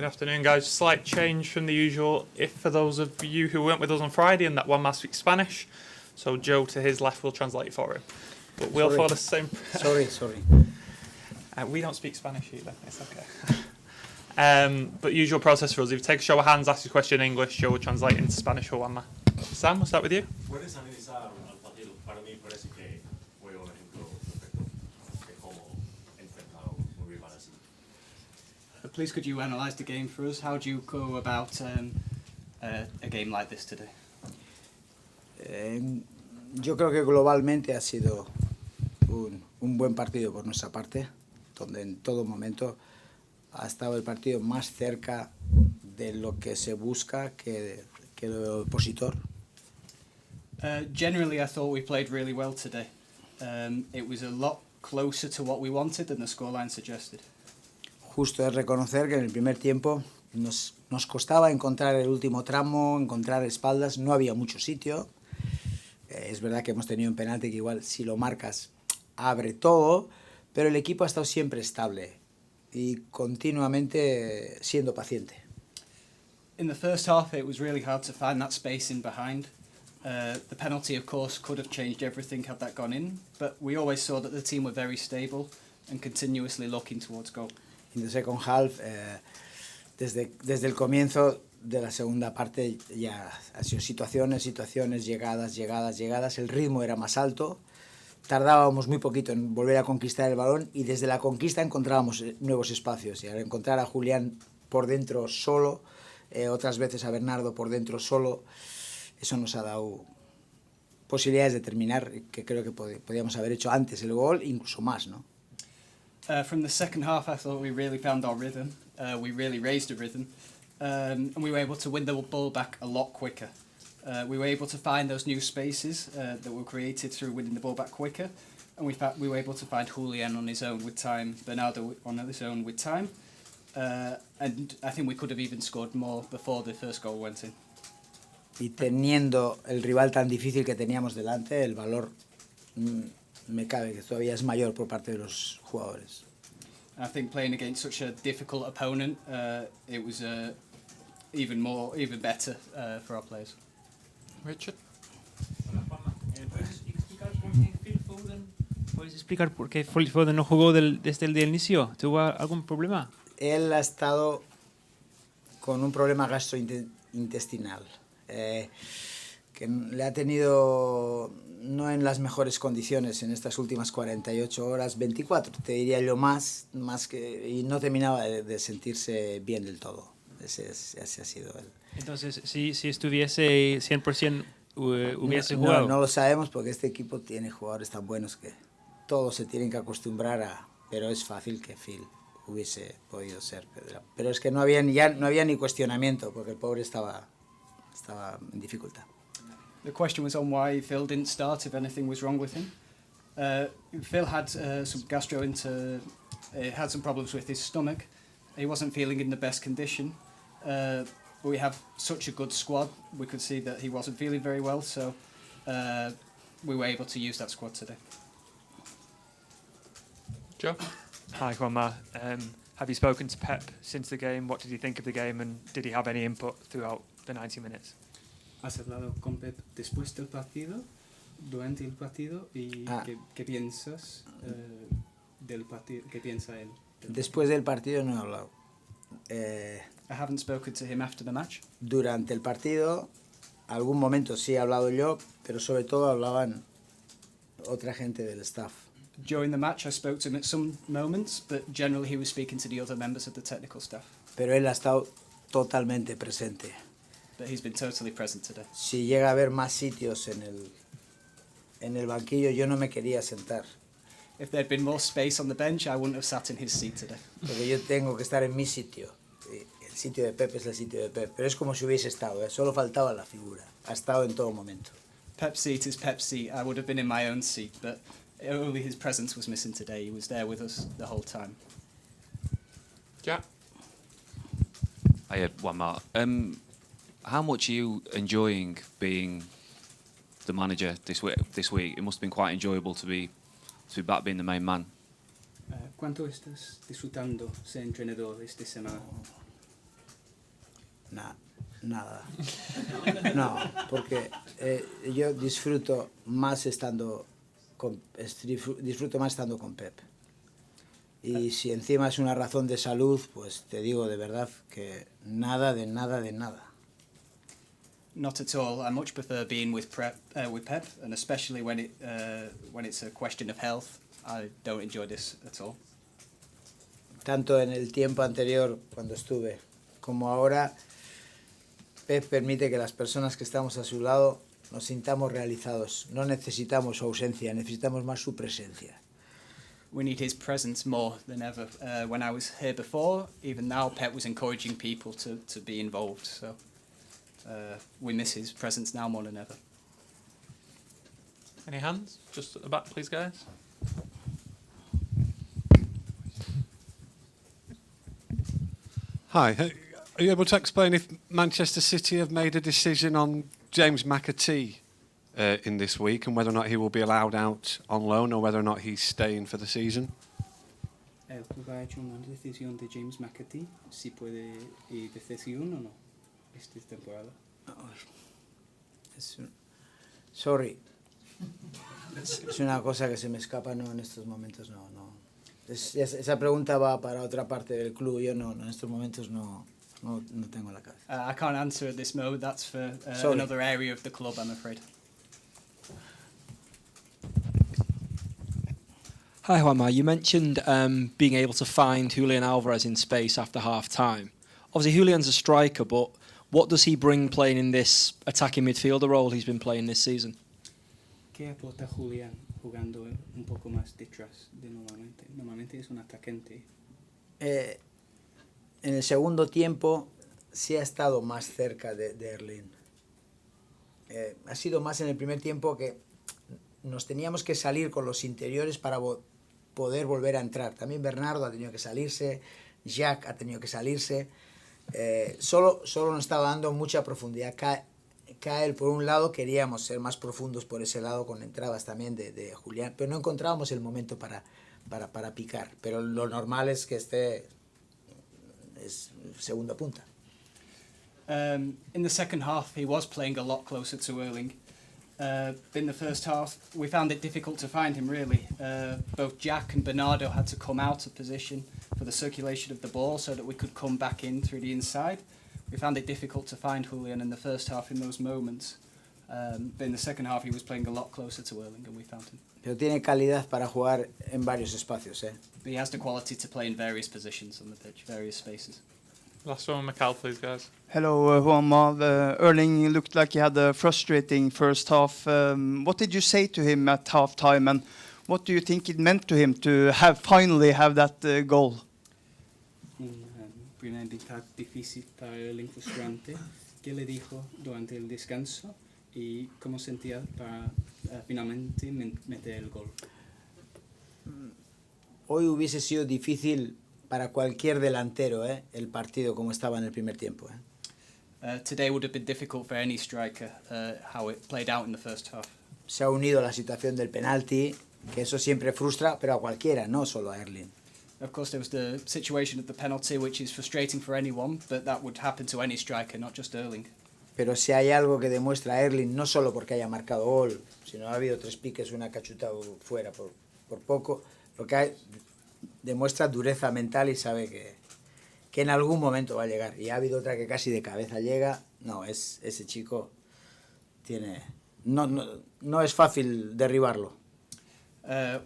Good afternoon, guys. Slight change from the usual. If for those of you who weren't with us on Friday and that Juanma speaks Spanish, so Joe to his left will translate for him. But we'll follow the same. Sorry. We don't speak Spanish either. It's okay. But usual process for us. If you take a show of hands, ask your question in English, Joe will translate into Spanish for Juanma. Sam, we'll start with you. ¿Puedes analizar al partido? Para mí parece que fue un ejemplo perfecto de cómo enfrentar un rival así. Please, could you analyse the game for us? How do you go about a game like this today? Yo creo que globalmente ha sido un buen partido por nuestra parte, donde en todo momento ha estado el partido más cerca de lo que se busca que el opositor. Generally, I thought we played really well today. It was a lot closer to what we wanted than the scoreline suggested. Justo es reconocer que en el primer tiempo nos costaba encontrar el último tramo, encontrar espaldas, no había mucho sitio. Es verdad que hemos tenido un penalti que igual si lo marcas abre todo, pero el equipo ha estado siempre estable y continuamente siendo paciente. In the first half, it was really hard to find that space in behind. The penalty, of course, could have changed everything had that gone in, but we always saw that the team were very stable and continuously looking towards goal. In the second half, desde el comienzo de la segunda parte ya ha sido situaciones, llegadas, el ritmo era más alto, tardábamos muy poquito en volver a conquistar el balón y desde la conquista encontrábamos nuevos espacios y al encontrar a Julián por dentro solo, otras veces a Bernardo por dentro solo, eso nos ha dado posibilidades de terminar que creo que podíamos haber hecho antes el gol, incluso más, ¿no? From the second half, I thought we really found our rhythm. We really raised the rhythm, and we were able to win the ball back a lot quicker. We were able to find those new spaces that were created through winning the ball back quicker, and we were able to find Julian on his own with time, Bernardo on his own with time, and I think we could have even scored more before the first goal went in. Y teniendo el rival tan difícil que teníamos delante, el valor me cabe que todavía es mayor por parte de los jugadores. I think playing against such a difficult opponent, it was even better for our players. Richard. Hola, Juanma. ¿Puedes explicar por qué Phil Foden no jugó desde el inicio? ¿Tuvo algún problema? Él ha estado con un problema gastrointestinal, que le ha tenido no en las mejores condiciones en estas últimas 48 horas, 24, te diría yo más que, y no terminaba de sentirse bien del todo. Ese ha sido él. Entonces, si estuviese 100%, hubiese jugado. No lo sabemos porque este equipo tiene jugadores tan buenos que todos se tienen que acostumbrar pero es fácil que Phil hubiese podido ser. Pero es que no había ni cuestionamiento porque el pobre estaba en dificultad. The question was on why Phil didn't start, if anything was wrong with him. Phil had some had some problems with his stomach. He wasn't feeling in the best condition. We have such a good squad, we could see that he wasn't feeling very well, so we were able to use that squad today. Joe. Hi, Juanma. Have you spoken to Pep since the game? What did he think of the game, and did he have any input throughout the 90 minutes? ¿Has hablado con Pep después del partido, durante el partido y qué piensas del partido? ¿Qué piensa él? Después del partido no he hablado. I haven't spoken to him after the match. Durante el partido, algún momento sí he hablado yo, pero sobre todo hablaban otra gente del staff. During the match, I spoke to him at some moments, but generally he was speaking to the other members of the technical staff. Pero él ha estado totalmente presente. But he's been totally present today. Si llega a haber más sitios en el banquillo, yo no me quería sentar. If there'd been more space on the bench, I wouldn't have sat in his seat today. Porque yo tengo que estar en mi sitio. El sitio de Pep es el sitio de Pep. Pero es como si hubiese estado, solo faltaba la figura. Ha estado en todo momento. Pep's seat is Pep's seat. I would have been in my own seat, but only his presence was missing today. He was there with us the whole time. Jack. Hiya, Juanma. How much are you enjoying being the manager this week? It must have been quite enjoyable to be back being the main man. ¿Cuánto estás disfrutando ser entrenador esta semana? Nada. No, porque yo disfruto más estando con Pep. Y si encima es una razón de salud, pues te digo de verdad que nada de nada de nada. Not at all. I much prefer being with Pep, and especially when it's a question of health. I don't enjoy this at all. Tanto en el tiempo anterior, cuando estuve, como ahora, Pep permite que las personas que estamos a su lado nos sintamos realizados. No necesitamos su ausencia, necesitamos más su presencia. We need his presence more than ever. When I was here before, even now, Pep was encouraging people to be involved. So we miss his presence now more than ever. Any hands? Just at the back, please, guys. Hi, are you able to explain if Manchester City have made a decision on James McAtee in this week and whether or not he will be allowed out on loan or whether or not he's staying for the season? El club ha hecho una decisión de James McAtee, si puede ir de cesión o no esta temporada. Sorry. Es una cosa que se me escapa, no, en estos momentos no. Esa pregunta va para otra parte del club, yo no en estos momentos no tengo la cabeza. I can't answer at this moment. That's for another area of the club, I'm afraid. Hi Juanma, you mentioned being able to find Julian Alvarez in space after half-time. Obviously Julian's a striker, but what does he bring playing in this attacking midfielder role he's been playing this season? ¿Qué aporta Julián jugando un poco más detrás de normalmente? Normalmente es un atacante. En el segundo tiempo sí ha estado más cerca de Erling. Ha sido más en el primer tiempo que nos teníamos que salir con los interiores para poder volver a entrar. También Bernardo ha tenido que salirse, Jack ha tenido que salirse. Solo nos estaba dando mucha profundidad. Kyle, por un lado, queríamos ser más profundos por ese lado con entradas también de Julián, pero no encontrábamos el momento para picar. Pero lo normal es que esté es segunda punta. In the second half, he was playing a lot closer to Erling. In the first half, we found it difficult to find him, really. Both Jack and Bernardo had to come out of position for the circulation of the ball so that we could come back in through the inside. We found it difficult to find Julian in the first half in those moments. But in the second half, he was playing a lot closer to Erling, and we found him. Pero tiene calidad para jugar en varios espacios, But he has the quality to play in various positions on the pitch, various spaces. Last one, Mikhail, please, guys. Hello, Juanma. Erling looked like he had a frustrating first half. What did you say to him at half-time, and what do you think it meant to him to finally have that goal? Una mitad difícil para Erling, frustrante. ¿Qué le dijo durante el descanso y cómo sentía para finalmente meter el gol? Hoy hubiese sido difícil para cualquier delantero, el partido como estaba en el primer tiempo. Today would have been difficult for any striker, how it played out in the first half. Se ha unido la situación del penalti, que eso siempre frustra, pero a cualquiera, no solo a Erling. Of course, there was the situation of the penalty, which is frustrating for anyone, but that would happen to any striker, not just Erling. Pero si hay algo que demuestra a Erling, no solo porque haya marcado gol, sino ha habido 3 piques, una cachutado fuera por poco, lo que hay, demuestra dureza mental y sabe que en algún momento va a llegar. Y ha habido otra que casi de cabeza llega. No, ese chico tiene... No es fácil derribarlo.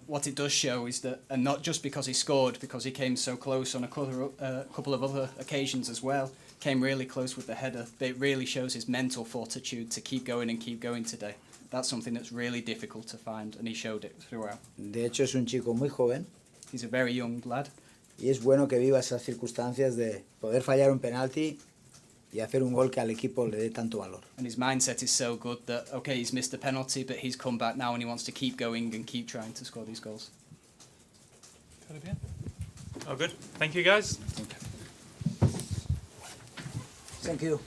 What it does show is that, and not just because he scored, because he came so close on a couple of other occasions as well, came really close with the header, but it really shows his mental fortitude to keep going and keep going today. That's something that's really difficult to find, and he showed it throughout. De hecho, es un chico muy joven. He's a very young lad. Y es bueno que viva esas circunstancias de poder fallar un penalti y hacer un gol que al equipo le dé tanto valor. And his mindset is so good that, okay, he's missed the penalty, but he's come back now and he wants to keep going and keep trying to score these goals. Oh, good. Thank you, guys. Thank you.